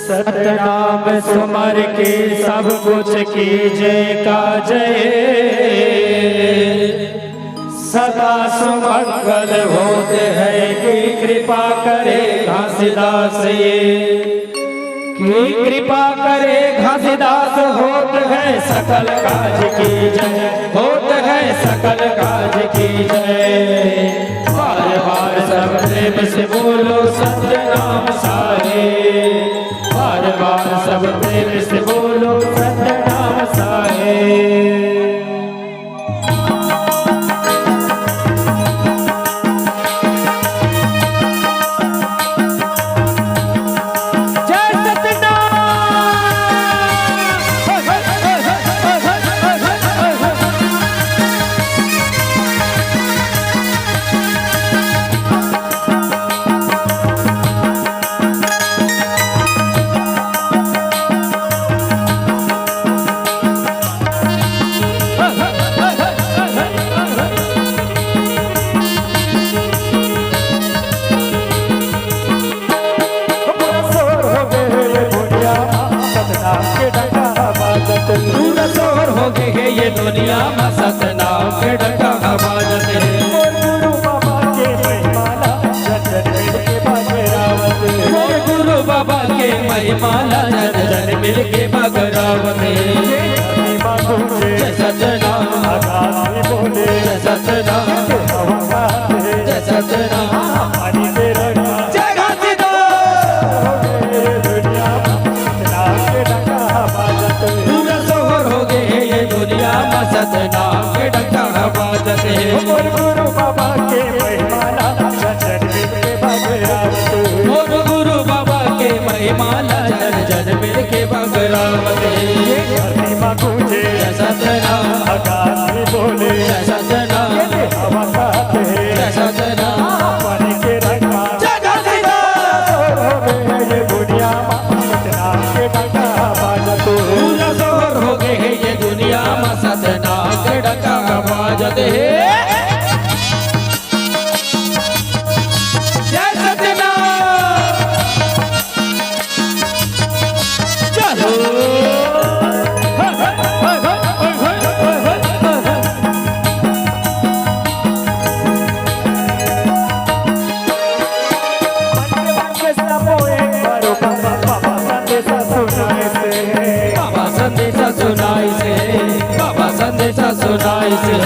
सतनाम सुमर के सब कुछ कीजे का जय, सदा सुमंगल होते है कि कृपा करे घासीदास ये, की कृपा करे घासीदास होत है सकल काज की जय, होत है सकल काज की जय। बार बार सब प्रेम से बोलो सत्य नाम सारे, बार बार सब प्रेम से बोलो सत्य नाम सारे। पूरा शोर हो गए है ये दुनिया में सतनाम के डंका बाजत है। और गुरु बाबा के महिमाला जन जन मिल के बगरावत, और गुरु बाबा के महिमाला जन जन मिल के बगरावत। जय सतनाम आकाश में बोले जय सतनाम जय सतनाम पानी से रंगा जय घासीदास। दुनिया सतनाम के डंका बाजत, पूरा शोर हो गए है ये दुनिया में सतनाम के डंका बाजत है। और गुरु बाबा के महिमाला जन जन मिल के बगरावत, और गुरु बाबा के महिमाला जन जन मिल के बगरावत है। धरती माँ गूंजे जय सतनाम आकाश में बोले जय सतनाम हवा कहते जय सतनाम पानी के रंगा जय घासीदास। ये दुनिया सतनाम के डंका बाजत, पूरा शोर हो गए है ये दुनिया में सतनाम के डंका बाजत है। जय सतनाम चलो बाबा संदेशा सुनाई से, बाबा संदेशा सुनाई से।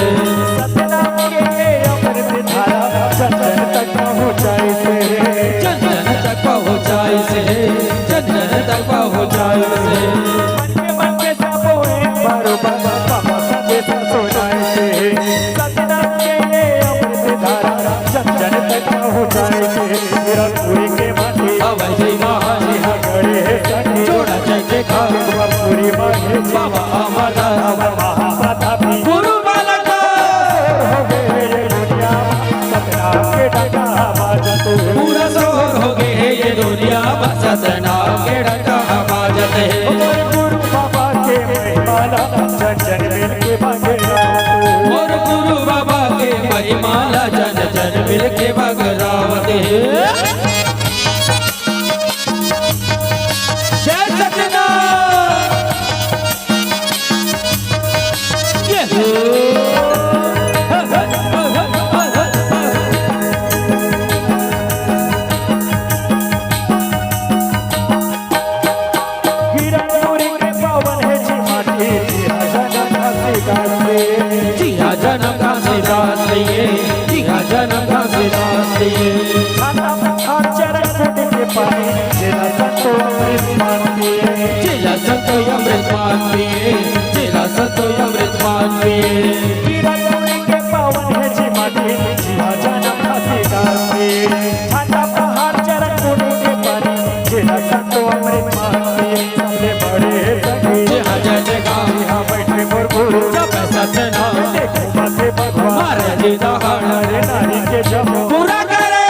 सतनाम के अमृत धारा जन जन तक पहुँचाई से, जन जन तक पहुँचाई से, जन जन तक पहुँचाई से। मन के सबो एक बारो बाबा संदेश सुनाई से। सतनाम के अमृत धारा जन जन तक पहुँचाई से। मेरा पूरी के माटी अवै जय महाजी गड़े सखी जोड़ा जय के खा पूरी माटी बाबा अमरदा महामाता भी गुरु बालक हो गए ये दुनिया सतनाम के डंका बाजत, पूरा शोर हो गए है ये दुनिया में सतनाम के डंका बाजत है। और गुरु बाबा के महिमाला जन जन मिल के बगरावत, और गुरु बाबा के महिमाला जन जन मिल के बगरावत है। जय सतनाम ये हो गिरनपुरी के पावन है जी माटी जिहा जन्म घासीदास रे, जिहा जन्म घासीदास ये, जिहा जन्म घासीदास ये। खाना खान चरण कुट के पानी जिला संतो अमृत मान पिए, जिला संतो अमृत मान पिए, जिला संतो अमृत मान पिए। गिरनपुरी के पावन है जी माटी जिहा जन्म घासीदास रे, खाना पहाड़ चरण कुट के पानी जिला संतो अमृत मान पिए। सबसे बड़े सखी जिहा जय जयकार यहाँ बैठे मोर गुरु जप सतनाम देखो माथे भगवान महाराज दहाड़ हरे नारी के जमो पूरा करे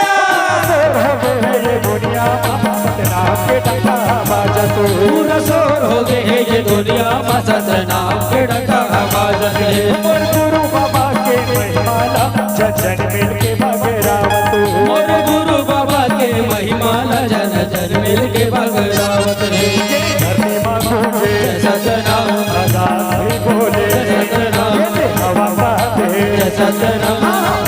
ये दुनिया सतनाम के डंका बाजत, पूरा शोर हो गए है ये दुनिया में सतनाम के डंका बाजत है। और गुरु बाबा के महिमाला जन जन मिल के बगरावत, और गुरु बाबा के महिमाला जन जन मिल के बगरावत है। सतनाम